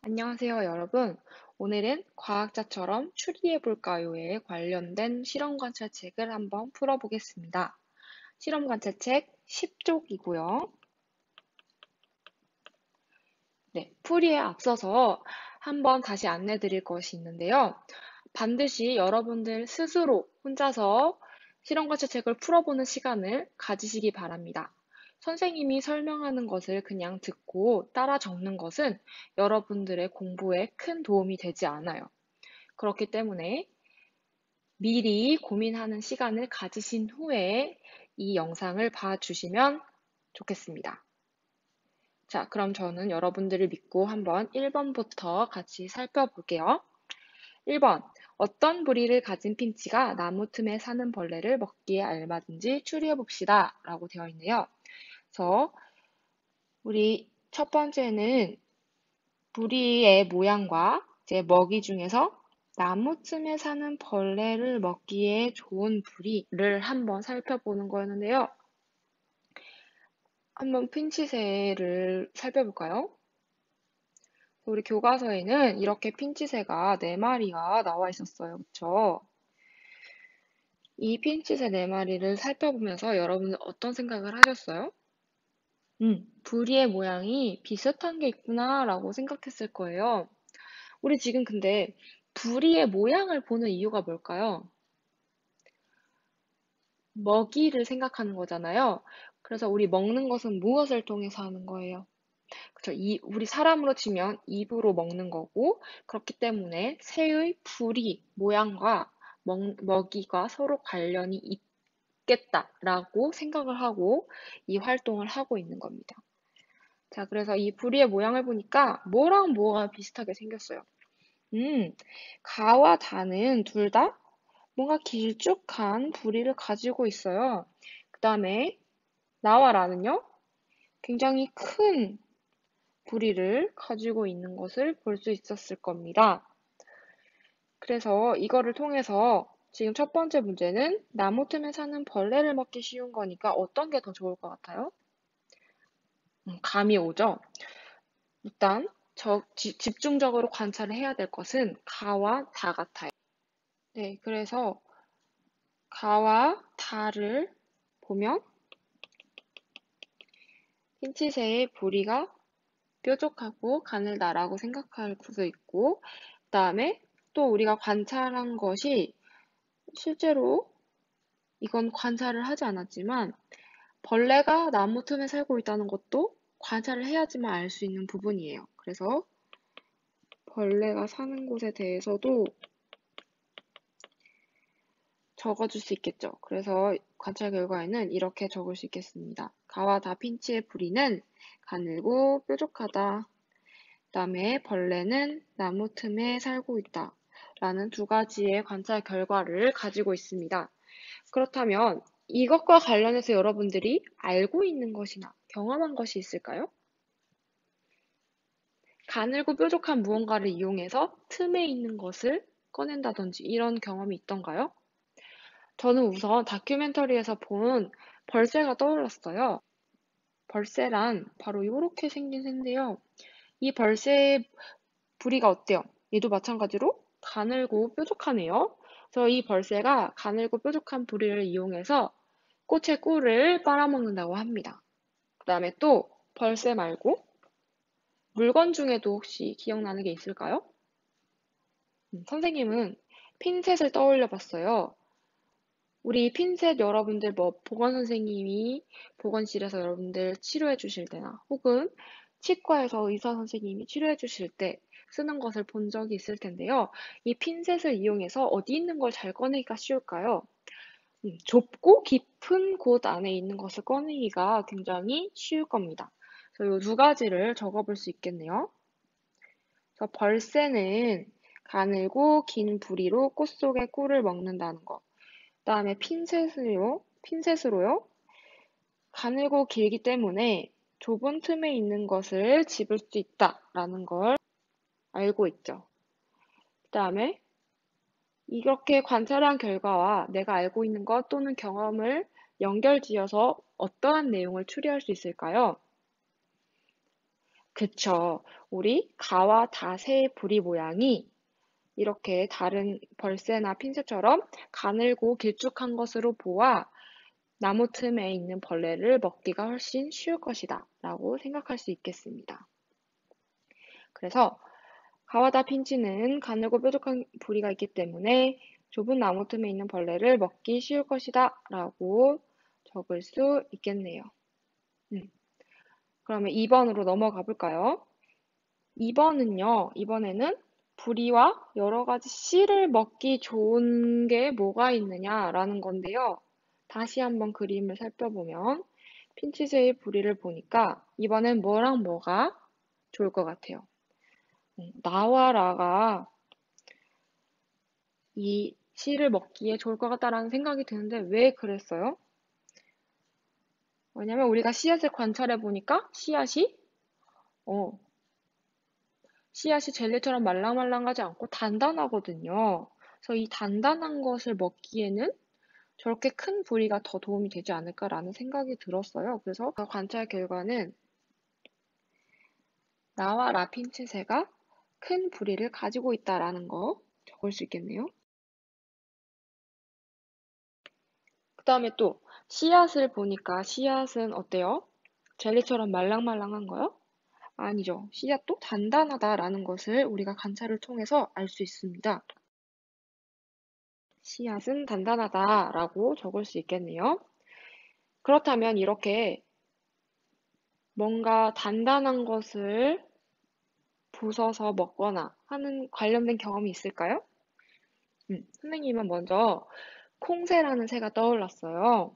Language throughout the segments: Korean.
안녕하세요, 여러분. 오늘은 과학자처럼 추리해볼까요에 관련된 실험 관찰책을 한번 풀어보겠습니다. 실험 관찰책 10쪽이고요. 네, 풀이에 앞서서 한번 다시 안내 드릴 것이 있는데요. 반드시 여러분들 스스로 혼자서 실험 관찰책을 풀어보는 시간을 가지시기 바랍니다. 선생님이 설명하는 것을 그냥 듣고 따라 적는 것은 여러분들의 공부에 큰 도움이 되지 않아요. 그렇기 때문에 미리 고민하는 시간을 가지신 후에 이 영상을 봐주시면 좋겠습니다. 자, 그럼 저는 여러분들을 믿고 한번 1번부터 같이 살펴볼게요. 1번. 어떤 부리를 가진 핀치가 나무 틈에 사는 벌레를 먹기에 알맞은지 추리해봅시다. 라고 되어 있네요. 그래서 우리 첫 번째는 부리의 모양과 이제 먹이 중에서 나무 틈에 사는 벌레를 먹기에 좋은 부리를 한번 살펴보는 거였는데요. 한번 핀치새를 살펴볼까요? 우리 교과서에는 이렇게 핀치새가 4마리가 나와 있었어요. 그쵸? 이 핀치새 4마리를 살펴보면서 여러분은 어떤 생각을 하셨어요? 부리의 모양이 비슷한 게 있구나 라고 생각했을 거예요. 우리 지금 근데 부리의 모양을 보는 이유가 뭘까요? 먹이를 생각하는 거잖아요. 그래서 우리 먹는 것은 무엇을 통해서 하는 거예요? 그쵸? 우리 사람으로 치면 입으로 먹는 거고, 그렇기 때문에 새의 부리 모양과 먹이가 서로 관련이 있겠다라고 생각을 하고 이 활동을 하고 있는 겁니다. 자, 그래서 이 부리의 모양을 보니까 뭐랑 뭐가 비슷하게 생겼어요. 가와 다는 둘 다 뭔가 길쭉한 부리를 가지고 있어요. 그 다음에 나와 라는요, 굉장히 큰 부리를 가지고 있는 것을 볼 수 있었을 겁니다. 그래서 이거를 통해서 지금 첫 번째 문제는 나무 틈에 사는 벌레를 먹기 쉬운 거니까 어떤 게 더 좋을 것 같아요? 감이 오죠? 일단 집중적으로 관찰을 해야 될 것은 가와 다 같아요. 네, 그래서 가와 다를 보면 핀치새의 부리가 뾰족하고 가늘다라고 생각할 수 있고, 그 다음에 또 우리가 관찰한 것이 실제로 이건 관찰을 하지 않았지만 벌레가 나무 틈에 살고 있다는 것도 관찰을 해야지만 알 수 있는 부분이에요. 그래서 벌레가 사는 곳에 대해서도 적어줄 수 있겠죠. 그래서 관찰 결과에는 이렇게 적을 수 있겠습니다. 가와 다 핀치의 부리는 가늘고 뾰족하다. 그다음에 벌레는 나무 틈에 살고 있다. 라는 두 가지의 관찰 결과를 가지고 있습니다. 그렇다면 이것과 관련해서 여러분들이 알고 있는 것이나 경험한 것이 있을까요? 가늘고 뾰족한 무언가를 이용해서 틈에 있는 것을 꺼낸다든지 이런 경험이 있던가요? 저는 우선 다큐멘터리에서 본 벌새가 떠올랐어요. 벌새란 바로 이렇게 생긴 새인데요. 이 벌새의 부리가 어때요? 얘도 마찬가지로 가늘고 뾰족하네요. 그래서 이 벌새가 가늘고 뾰족한 부리를 이용해서 꽃의 꿀을 빨아먹는다고 합니다. 그 다음에 또 벌새 말고 물건 중에도 혹시 기억나는 게 있을까요? 선생님은 핀셋을 떠올려 봤어요. 우리 핀셋 여러분들 보건 선생님이 보건실에서 여러분들 치료해 주실 때나 혹은 치과에서 의사 선생님이 치료해 주실 때 쓰는 것을 본 적이 있을 텐데요. 이 핀셋을 이용해서 어디 있는 걸 잘 꺼내기가 쉬울까요? 좁고 깊은 곳 안에 있는 것을 꺼내기가 굉장히 쉬울 겁니다. 그래서 이 두 가지를 적어볼 수 있겠네요. 그래서 벌새는 가늘고 긴 부리로 꽃 속의 꿀을 먹는다는 것. 그다음에 핀셋으로요. 가늘고 길기 때문에 좁은 틈에 있는 것을 집을 수 있다라는 걸 알고 있죠. 그다음에 이렇게 관찰한 결과와 내가 알고 있는 것 또는 경험을 연결지어서 어떠한 내용을 추리할 수 있을까요? 그쵸. 우리 가와 닷의 부리 모양이 이렇게 다른 벌새나 핀새처럼 가늘고 길쭉한 것으로 보아 나무 틈에 있는 벌레를 먹기가 훨씬 쉬울 것이다 라고 생각할 수 있겠습니다. 그래서 가와다 핀치는 가늘고 뾰족한 부리가 있기 때문에 좁은 나무 틈에 있는 벌레를 먹기 쉬울 것이다 라고 적을 수 있겠네요. 그러면 2번으로 넘어가 볼까요? 2번에는 부리와 여러 가지 씨를 먹기 좋은 게 뭐가 있느냐라는 건데요. 다시 한번 그림을 살펴보면 핀치새의 부리를 보니까 이번엔 뭐랑 뭐가 좋을 것 같아요. 나와 라가 이 씨를 먹기에 좋을 것 같다라는 생각이 드는데 왜 그랬어요? 왜냐면 우리가 씨앗을 관찰해 보니까 어, 씨앗이 젤리처럼 말랑말랑하지 않고 단단하거든요. 그래서 이 단단한 것을 먹기에는 저렇게 큰 부리가 더 도움이 되지 않을까라는 생각이 들었어요. 그래서 그 관찰 결과는 나와 라핀치새가 큰 부리를 가지고 있다라는 거 적을 수 있겠네요. 그 다음에 또 씨앗을 보니까 씨앗은 어때요? 젤리처럼 말랑말랑한 거요? 아니죠. 씨앗도 단단하다라는 것을 우리가 관찰을 통해서 알 수 있습니다. 씨앗은 단단하다라고 적을 수 있겠네요. 그렇다면 이렇게 뭔가 단단한 것을 부숴서 먹거나 하는 관련된 경험이 있을까요? 선생님은 먼저 콩새라는 새가 떠올랐어요.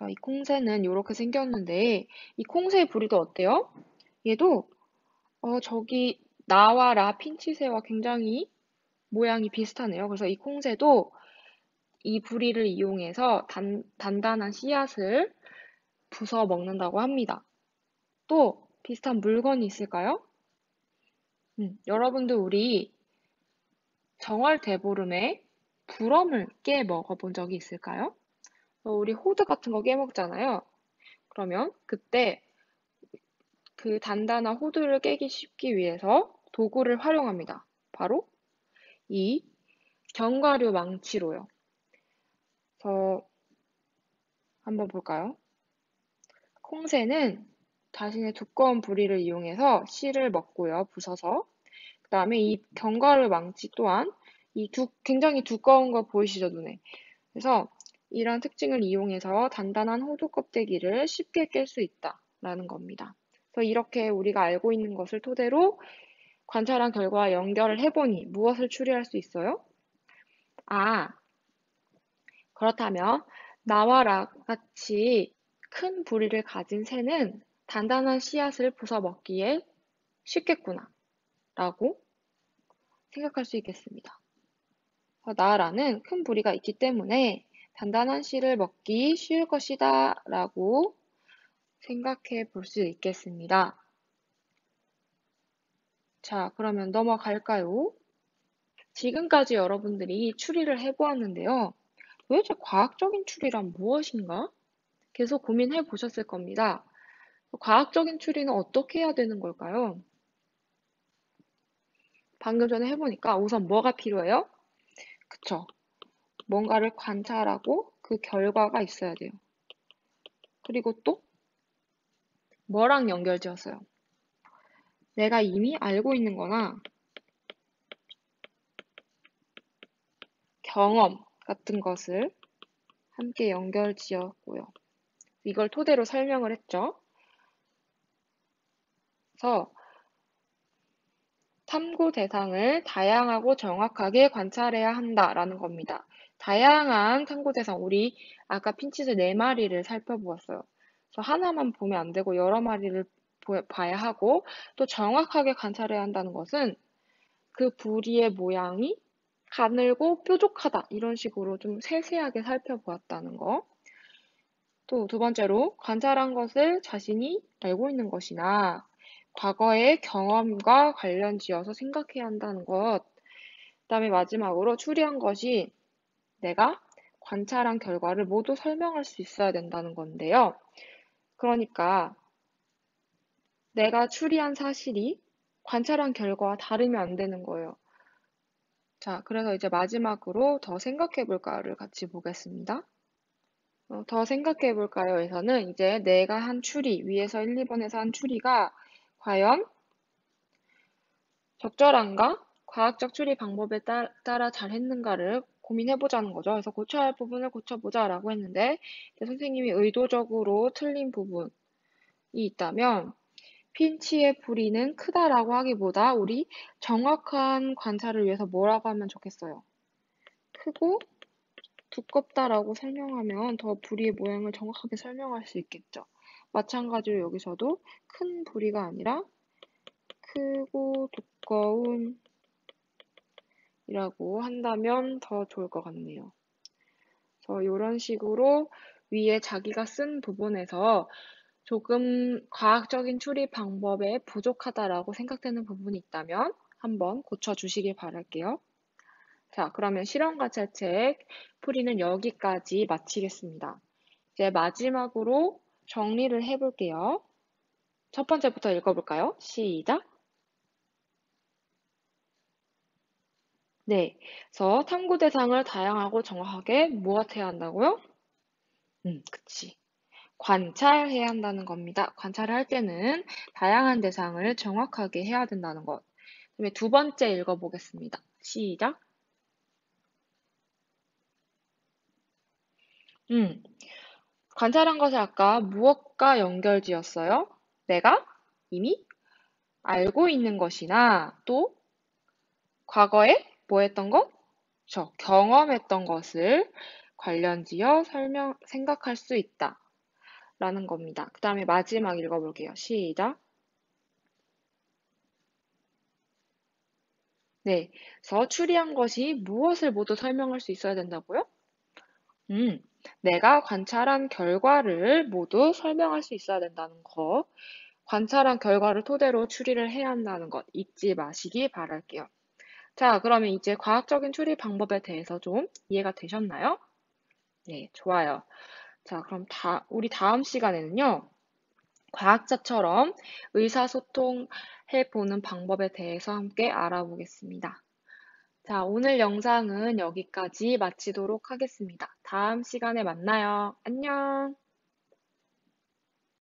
이 콩새는 이렇게 생겼는데 이 콩새의 부리도 어때요? 얘도 저기 나와 라 핀치새와 굉장히 모양이 비슷하네요. 그래서 이 콩새도 이 부리를 이용해서 단단한 씨앗을 부숴 먹는다고 합니다. 또 비슷한 물건이 있을까요? 여러분들 우리 정월대보름에 부럼을 깨 먹어본 적이 있을까요? 우리 호두 같은 거 깨먹잖아요. 그러면 그때 그 단단한 호두를 깨기 쉽기 위해서 도구를 활용합니다. 바로 이 견과류 망치로요. 그래서 한번 볼까요? 콩새는 자신의 두꺼운 부리를 이용해서 씨를 먹고요, 부숴서. 그 다음에 이 견과류 망치 또한 굉장히 두꺼운 거 보이시죠, 눈에? 그래서 이런 특징을 이용해서 단단한 호두 껍데기를 쉽게 깰 수 있다라는 겁니다. 그래서 이렇게 우리가 알고 있는 것을 토대로 관찰한 결과 연결을 해보니 무엇을 추리할 수 있어요? 아, 그렇다면 나와 라 같이 큰 부리를 가진 새는 단단한 씨앗을 부숴 먹기에 쉽겠구나 라고 생각할 수 있겠습니다. 나라는 큰 부리가 있기 때문에 단단한 씨를 먹기 쉬울 것이다 라고 생각해 볼 수 있겠습니다. 자, 그러면 넘어갈까요? 지금까지 여러분들이 추리를 해보았는데요. 도대체 과학적인 추리란 무엇인가? 계속 고민해 보셨을 겁니다. 과학적인 추리는 어떻게 해야 되는 걸까요? 방금 전에 해보니까 우선 뭐가 필요해요? 그쵸. 뭔가를 관찰하고 그 결과가 있어야 돼요. 그리고 또 뭐랑 연결지었어요? 내가 이미 알고 있는 거나 경험 같은 것을 함께 연결지었고요. 이걸 토대로 설명을 했죠. 그래서 탐구 대상을 다양하고 정확하게 관찰해야 한다라는 겁니다. 다양한 탐구 대상, 우리 아까 핀칫의 4마리를 살펴보았어요. 그래서 하나만 보면 안 되고 여러 마리를 봐야 하고 또 정확하게 관찰해야 한다는 것은 그 부리의 모양이 가늘고 뾰족하다 이런 식으로 좀 세세하게 살펴보았다는 거. 또 두 번째로 관찰한 것을 자신이 알고 있는 것이나 과거의 경험과 관련지어서 생각해야 한다는 것. 그다음에 마지막으로 추리한 것이 내가 관찰한 결과를 모두 설명할 수 있어야 된다는 건데요. 그러니까 내가 추리한 사실이 관찰한 결과와 다르면 안 되는 거예요. 자, 그래서 이제 마지막으로 더 생각해 볼까요를 같이 보겠습니다. 더 생각해 볼까요?에서는 이제 내가 한 추리, 위에서 1, 2번에서 한 추리가 과연 적절한가? 과학적 추리 방법에 따라 잘 했는가를 고민해 보자는 거죠. 그래서 고쳐야 할 부분을 고쳐보자라고 했는데, 이제 선생님이 의도적으로 틀린 부분이 있다면, 핀치의 부리는 크다라고 하기보다 우리 정확한 관찰을 위해서 뭐라고 하면 좋겠어요? 크고 두껍다라고 설명하면 더 부리의 모양을 정확하게 설명할 수 있겠죠. 마찬가지로 여기서도 큰 부리가 아니라 크고 두꺼운 이라고 한다면 더 좋을 것 같네요. 그래서 이런 식으로 위에 자기가 쓴 부분에서 조금 과학적인 추리 방법에 부족하다라고 생각되는 부분이 있다면 한번 고쳐주시길 바랄게요. 자, 그러면 실험관찰책 풀이는 여기까지 마치겠습니다. 이제 마지막으로 정리를 해볼게요. 첫 번째부터 읽어볼까요? 시작! 네, 그래서 탐구 대상을 다양하고 정확하게 무엇해야 한다고요? 그치. 관찰해야 한다는 겁니다. 관찰을 할 때는 다양한 대상을 정확하게 해야 된다는 것. 그다음에 두 번째 읽어보겠습니다. 시작! 음, 관찰한 것을 아까 무엇과 연결지었어요? 내가 이미 알고 있는 것이나 또 과거에 뭐 했던 것? 경험했던 것을 관련지어 생각할 수 있다. 라는 겁니다. 그 다음에 마지막 읽어볼게요. 시작. 네. 그래서 추리한 것이 무엇을 모두 설명할 수 있어야 된다고요? 음, 내가 관찰한 결과를 모두 설명할 수 있어야 된다는 거. 관찰한 결과를 토대로 추리를 해야 한다는 것 잊지 마시기 바랄게요. 자, 그러면 이제 과학적인 추리 방법에 대해서 좀 이해가 되셨나요? 네, 좋아요. 자, 그럼 우리 다음 시간에는요, 과학자처럼 의사소통해 보는 방법에 대해서 함께 알아보겠습니다. 자, 오늘 영상은 여기까지 마치도록 하겠습니다. 다음 시간에 만나요. 안녕.